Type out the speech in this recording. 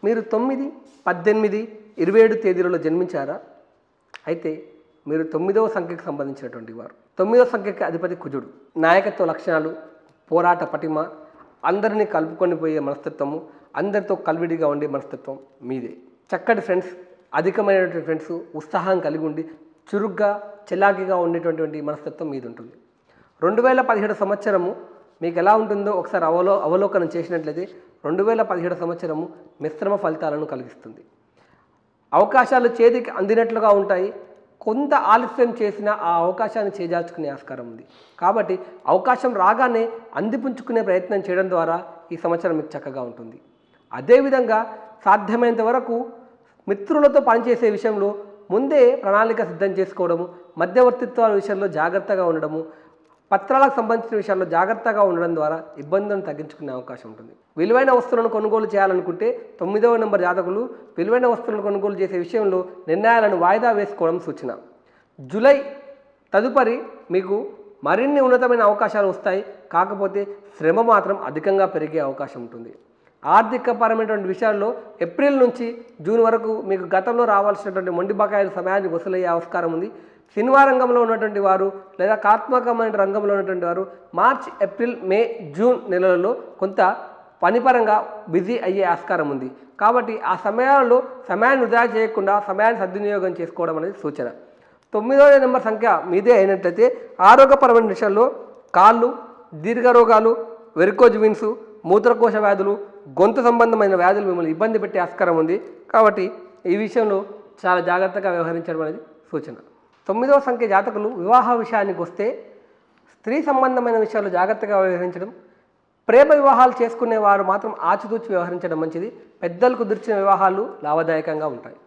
మీరు 9, 18, 27 తేదీలలో జన్మించారా? అయితే మీరు 9వ సంఖ్యకు సంబంధించినటువంటి వారు. 9వ సంఖ్యకి అధిపతి కుజుడు. నాయకత్వ లక్షణాలు, పోరాట పటిమ, అందరినీ కలుపుకొని పోయే మనస్తత్వము, అందరితో కలివిడిగా ఉండే మనస్తత్వం మీదే. చక్కటి ఫ్రెండ్స్, అధికమైనటువంటి ఫ్రెండ్స్, ఉత్సాహం కలిగి ఉండి చురుగ్గా చలాకీగా ఉండేటటువంటి మనస్తత్వం మీది ఉంటుంది. 2017 సంవత్సరము మీకు ఎలా ఉంటుందో ఒకసారి అవలోకనం చేసినట్లయితే 2017 సంవత్సరము మిశ్రమ ఫలితాలను కలిగిస్తుంది. అవకాశాలు చేతికి అందినట్లుగా ఉంటాయి. కొంత ఆలస్యం చేసిన ఆ అవకాశాన్ని చేజార్చుకునే ఆస్కారం ఉంది. కాబట్టి అవకాశం రాగానే అందిపుంచుకునే ప్రయత్నం చేయడం ద్వారా ఈ సంవత్సరం మీకు చక్కగా ఉంటుంది. అదేవిధంగా సాధ్యమైనంత వరకు మిత్రులతో పనిచేసే విషయంలో ముందే ప్రణాళిక సిద్ధం చేసుకోవడము, మధ్యవర్తిత్వాల విషయంలో జాగ్రత్తగా ఉండడము, పత్రాలకు సంబంధించిన విషయాల్లో జాగ్రత్తగా ఉండడం ద్వారా ఇబ్బందులను తగ్గించుకునే అవకాశం ఉంటుంది. విలువైన వస్తువులను కొనుగోలు చేయాలనుకుంటే 9వ నెంబర్ జాతకులు విలువైన వస్తువులను కొనుగోలు చేసే విషయంలో నిర్ణయాలను వాయిదా వేసుకోవడం సూచన. జూలై తదుపరి మీకు మరిన్ని ఉన్నతమైన అవకాశాలు వస్తాయి. కాకపోతే శ్రమ మాత్రం అధికంగా పెరిగే అవకాశం ఉంటుంది. ఆర్థికపరమైనటువంటి విషయాల్లో ఏప్రిల్ నుంచి జూన్ వరకు మీకు గతంలో రావాల్సినటువంటి మొండి బకాయిల సమయాన్ని వసూలయ్యే ఆస్కారం ఉంది. సినిమా రంగంలో ఉన్నటువంటి వారు లేదా కళాత్మకమైన రంగంలో ఉన్నటువంటి వారు మార్చ్, ఏప్రిల్, మే, జూన్ నెలలలో కొంత పనిపరంగా బిజీ అయ్యే ఆస్కారం ఉంది. కాబట్టి ఆ సమయాల్లో సమయాన్ని వృధా చేయకుండా సమయాన్ని సద్వినియోగం చేసుకోవడం అనేది సూచన. 9వ నెంబర్ సంఖ్య మీదే అయినట్లయితే ఆరోగ్యపరమైన విషయాల్లో కాళ్ళు, దీర్ఘరోగాలు, వెరికోజ్ వీన్స్, మూత్రకోశ వ్యాధులు, గొంతు సంబంధమైన వ్యాధులు మిమ్మల్ని ఇబ్బంది పెట్టే ఆస్కారం ఉంది. కాబట్టి ఈ విషయంలో చాలా జాగ్రత్తగా వ్యవహరించడం అనేది సూచన. 9వ సంఖ్య జాతకులు వివాహ విషయానికి వస్తే స్త్రీ సంబంధమైన విషయాలు జాగ్రత్తగా వ్యవహరించడం, ప్రేమ వివాహాలు చేసుకునే వారు మాత్రం ఆచితూచి వ్యవహరించడం మంచిది. పెద్దలు కుదిర్చిన వివాహాలు లాభదాయకంగా ఉంటాయి.